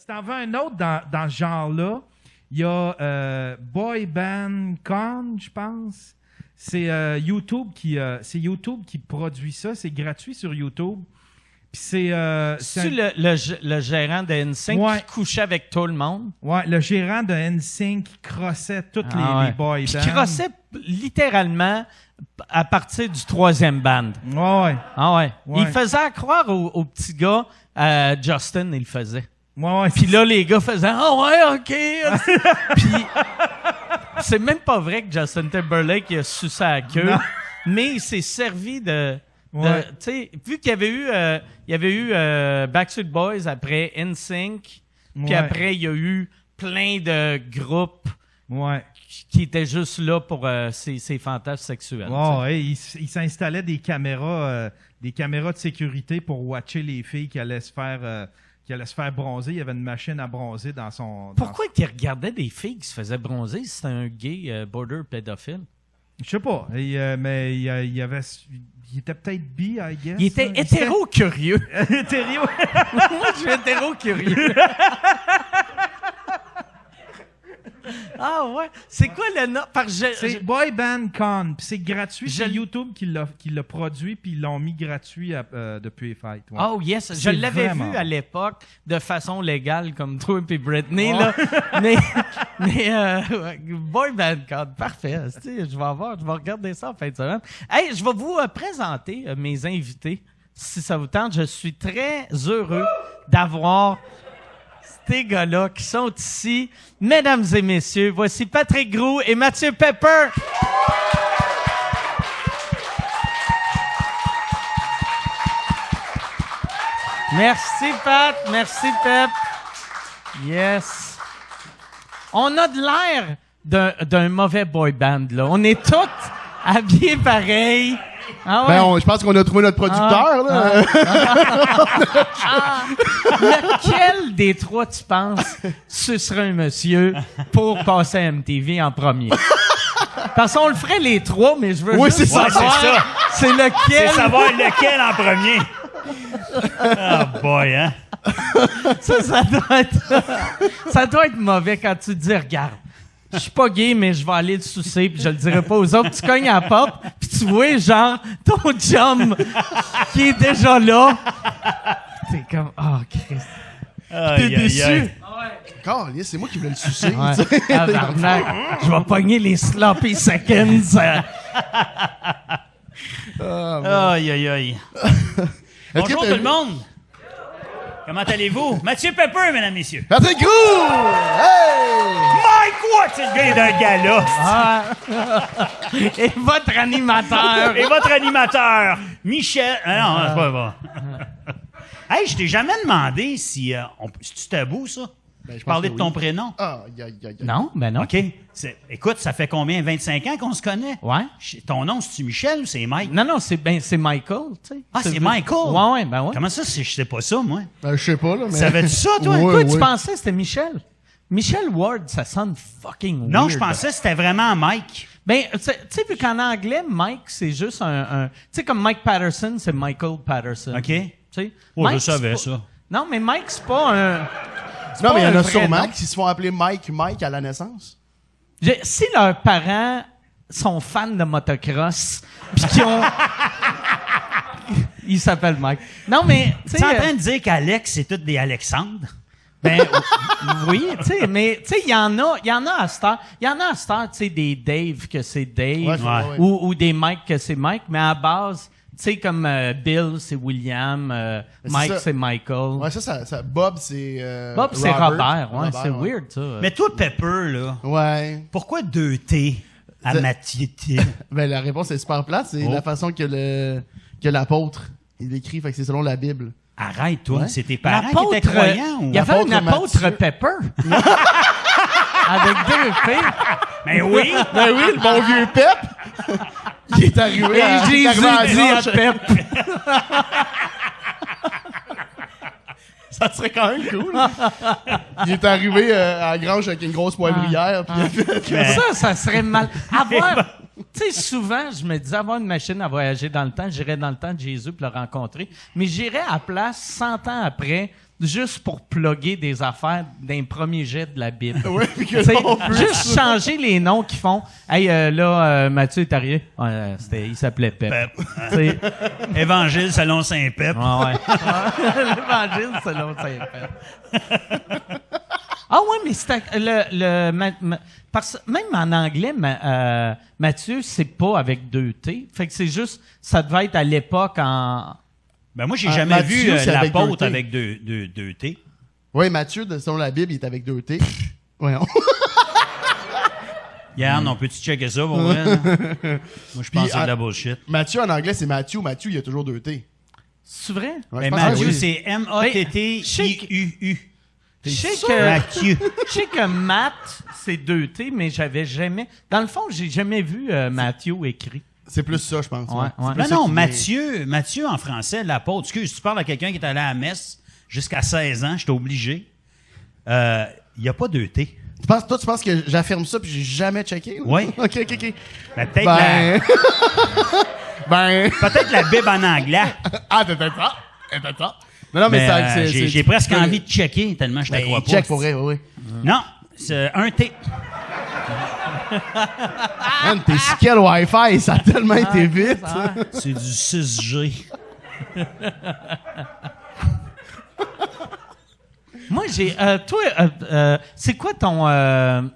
Si t'en veux un autre dans ce genre-là, il y a Boy Band Con, je pense. C'est YouTube qui produit ça. C'est gratuit sur YouTube. Puis c'est le gérant de NSYNC qui couchait avec tout le monde? Ouais, le gérant de NSYNC qui crossait toutes les boy bands. Qui crossait littéralement à partir du 3e band. Ouais. Ah ouais. Il faisait croire aux petits gars, Justin, il le faisait. Ouais. Puis là, les gars faisaient « Ah ouais, OK! » Puis c'est même pas vrai que Justin Timberlake il a sucé à la queue, mais il s'est servi de tu sais, vu qu'il y avait eu Backstreet Boys après NSYNC, puis après il y a eu plein de groupes qui étaient juste là pour ses fantasmes sexuels. Il s'installait des caméras de sécurité pour watcher les filles qui allaient se faire bronzer. Il y avait une machine à bronzer dans son... Pourquoi il regardait des filles qui se faisaient bronzer si c'était un gay border pédophile? Je sais pas, mais il était peut-être bi, I guess. Il était hétéro-curieux. Moi, je suis hétéro-curieux. Ah ouais? C'est quoi le nom? C'est Boy Band Con, puis c'est gratuit. C'est YouTube qui l'a produit, puis ils l'ont mis gratuit depuis les fêtes. Ouais. Oh yes, je l'avais vu à l'époque de façon légale comme toi et Britney là. mais Boy Band Con, parfait. Je vais regarder ça en fin de semaine. Hey, je vais vous présenter mes invités. Si ça vous tente, je suis très heureux d'avoir ces gars-là qui sont ici. Mesdames et messieurs, voici Patrick Groux et Mathieu Pepper. Merci, Pat. Merci, Pep. Yes. On a de l'air d'un mauvais boy band, là. On est tous habillés pareil. Ah ouais. Je pense qu'on a trouvé notre producteur, là. Lequel des trois, tu penses, ce serait un monsieur pour passer à MTV en premier? Parce qu'on le ferait les trois, mais je veux juste savoir c'est lequel. C'est savoir lequel en premier. Oh boy, hein? Ça doit être mauvais quand tu te dis, regarde, je suis pas gay, mais je vais aller le sucer, puis je le dirai pas aux autres. Tu cognes à la porte, puis tu vois, genre, ton chum qui est déjà là. T'es comme, oh, Christ. T'es déçu. Caliste, c'est moi qui voulais le sucer. Je vais pogner les sloppy seconds. Aïe. Bonjour tout le monde. Comment allez-vous? Mathieu Pepper, mesdames, messieurs. Patrick Groux! Hey! Mike Watt, c'est le gars d'un gala. Et votre animateur. Michel. Ah non, c'est pas bon. Hey, je t'ai jamais demandé si c'est tabou, ça? Je parlais de ton prénom. Non, ben non. OK. Écoute, ça fait combien? 25 ans qu'on se connaît? Ouais. Ton nom, c'est-tu Michel ou c'est Mike? Non, c'est Michael, tu sais. Ah, c'est Michael? Ouais, ben ouais. Comment ça, je sais pas ça, moi? Je sais pas, là, mais... Savais-tu ça, toi? Pourquoi tu pensais que c'était Michel? Michel Ward, ça sonne fucking weird. Non, je pensais que c'était vraiment Mike. Ben, tu sais, vu qu'en anglais, Mike, c'est juste un tu sais, comme Mike Patterson, c'est Michael Patterson. OK. Tu sais? Je savais ça. Non, mais Mike, c'est pas un... Non, mais il y en a sûrement qui se font appeler Mike à la naissance. Si leurs parents sont fans de motocross, puis qu'ils ont... Ils s'appellent Mike. Non, mais... Tu es en train de dire qu'Alex, c'est tous des Alexandres? Ben, oui, tu sais, mais, tu sais, il y en a à cette heure. Il y en a à cette heure, tu sais, des Dave que c'est Dave, ou des Mike que c'est Mike, mais à la base... Tu sais, comme Bill, c'est William, Mike, c'est Michael. Ouais, ça Bob, c'est Bob, c'est Robert. Ouais, c'est weird, ça. Mais toi, Pepper, là, pourquoi 2 T à Mathieu T? Ben, la réponse est super plate. C'est la façon que l'apôtre, il écrit, fait que c'est selon la Bible. Arrête, toi. C'est tes parents qui étaient croyants? Il y avait un apôtre Pepper. Avec 2 P. Ben oui. Ben oui, le bon vieux Pep. Qui est arrivé et Jésus dit à Pep. Ça serait quand même cool. Il est arrivé à la grange avec une grosse poivrière. Ça serait mal. Tu sais, souvent, je me disais, avoir une machine à voyager dans le temps, j'irais dans le temps de Jésus pour le rencontrer. Mais j'irais à la place 100 ans après juste pour plugger des affaires d'un premier jet de la Bible. Ouais, puis que T'sais, non plus. juste changer les noms qu'ils font. Hey, Mathieu est arrivé. Ouais, il s'appelait Pep. Pep. T'sais, Évangile selon Saint-Pep. ouais. L'évangile selon Saint-Pep. Ah ouais, mais c'est parce que même en anglais, Mathieu, c'est pas avec 2 T. Fait que c'est juste, ça devait être à l'époque en... Ben moi, j'ai Ah, jamais Matthieu, vu c'est avec l'apôtre 2 T. avec deux T. Oui, Matthieu, selon la Bible, il est avec 2 T. Voyons. Yann, on peut-tu checker ça pour vrai? Moi, je pense que c'est de la bullshit. Mathieu, en anglais, c'est Matthew. Matthew, il y a toujours 2 T. C'est vrai? Ouais, Mais je pense que Mathieu, oui. c'est M-A-T-T-I-U-U. Je sais Mathieu. Je sais que Matt, c'est 2 T, mais j'avais jamais... Dans le fond, j'ai jamais vu Mathieu écrit. C'est plus ça, je pense. Ouais, C'est ouais. plus Non, ça non, qui est- Mathieu en français, l'apôtre. Excuse, tu parles à quelqu'un qui est allé à la messe jusqu'à 16 ans, j'étais obligé. Il n'y a pas 2 T. Toi, tu penses que j'affirme ça puis j'ai jamais checké? Là? Oui. OK. Ben, peut-être Ben... peut-être la Bible en anglais. Ah, peut-être ça. Peut-être ça. Non, mais ça, c'est... J'ai presque envie de checker tellement je ne crois pas. Check pour vrai, oui. Non, c'est un T. Man, t'es sur quel Wi-Fi? Ça a tellement été vite. C'est du 6G. Moi, j'ai... toi, c'est quoi ton...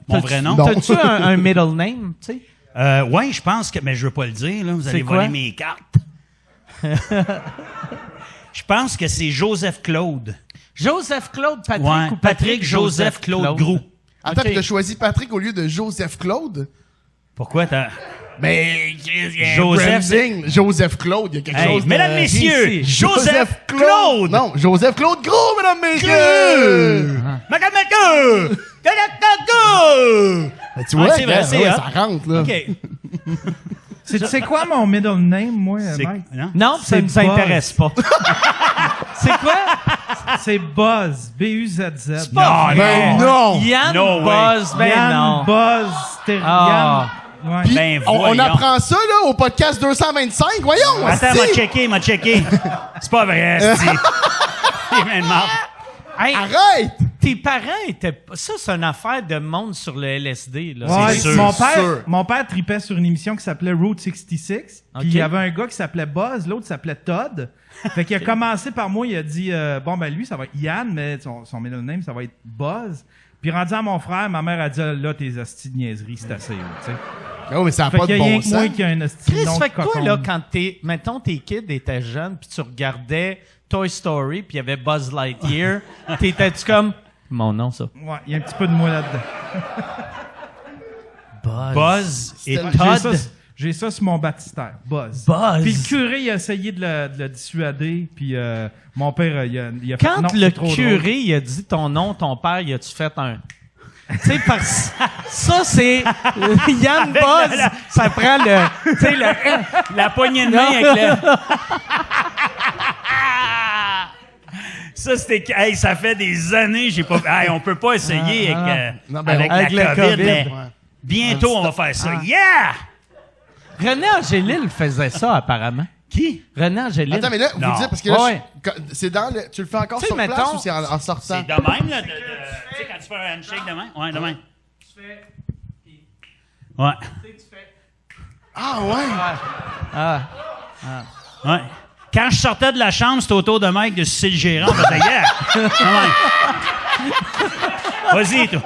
Mon vrai nom? T'as-tu un middle name, tu sais? Oui, je pense que... Mais je veux pas le dire, là. Vous allez quoi? voler mes cartes. Je pense que c'est Joseph Claude. Joseph Claude Patrick Ouais, ou Patrick Joseph Claude Groux. Attends, Ok. puis t'as choisi Patrick au lieu de Joseph Claude? Pourquoi t'as... Ben, Joseph, branding. Joseph Claude, il y a quelque Hey, chose de... mesdames, messieurs, ici. Joseph Claude! Non, Joseph Claude Gros, mesdames, messieurs! Madame Mathieu! Ben, tu vois, Ouais, c'est vrai, regarde, c'est ouais, hot. ça rentre, là. OK. C'est quoi mon middle name, moi, Mike? Non? Non, ça C'est ne nous intéresse pas. C'est quoi? C'est Buzz. B-U-Z-Z. Ben non! Yann No way. Buzz, ben Yann non. Buzz. C'était Ah. Yann. Ouais. Puis, Ben, on voyons. apprend ça, là, au podcast 225. Voyons! Attends, hostie. m'a checké. C'est pas vrai, c'est... Il vient de mort. Hey, Arrête! tes parents étaient... Ça, c'est une affaire de monde sur le LSD, là. Ouais, c'est sûr, sûr. mon père tripait sur une émission qui s'appelait Route 66. Puis Ok. il y avait un gars qui s'appelait Buzz, l'autre s'appelait Todd. Fait qu'il a commencé par moi, il a dit bon ben lui ça va être Yann, mais son middle name ça va être Buzz. Puis rendu à mon frère, ma mère a dit là tes hosties de niaiseries, c'est assez, là, tu sais. Oh, mais ça n'a Fait pas qu'il de y a rien bon que moi sens. qui a un hostie de Chris, nom fait de que toi, cocon. là, quand mettons, tes kids étaient jeunes, puis tu regardais Toy Story, puis il y avait Buzz Lightyear, t'étais-tu comme... Mon nom, ça. Ouais, il y a un petit peu de moi là-dedans. Buzz et C'était- Todd. J'ai ça sur mon baptistère, Buzz. Buzz. Puis le curé, il a essayé de le dissuader, puis mon père, il a fait Quand non, le c'est trop curé drôle. il a dit ton nom, ton père, il a-tu fait un... Tu sais, parce ça, c'est... Yann Buzz, ça prend le... Tu sais, le... La poignée de main avec le... Ça, c'était... Hey, ça fait des années, j'ai pas... Hey, on peut pas essayer Non, ben, avec avec la le COVID, COVID. mais Ouais. bientôt, on va faire ça. Yeah! René Angélil faisait ça, apparemment. Qui? René Angélil. Attends, mais là, Non. vous dites, parce que là, Ouais. c'est dans le... Tu le fais encore Tu sais, sur place mettons- ou c'est en sortant? C'est de même, là. Tu sais, quand tu fais un handshake de même? Ouais, de même. Ouais. Ah, ouais! Ah. Ouais. Quand je sortais de la chambre, c'était autour de Mike de sucer le gérant. On faisait yeah! De même. Vas-y, toi.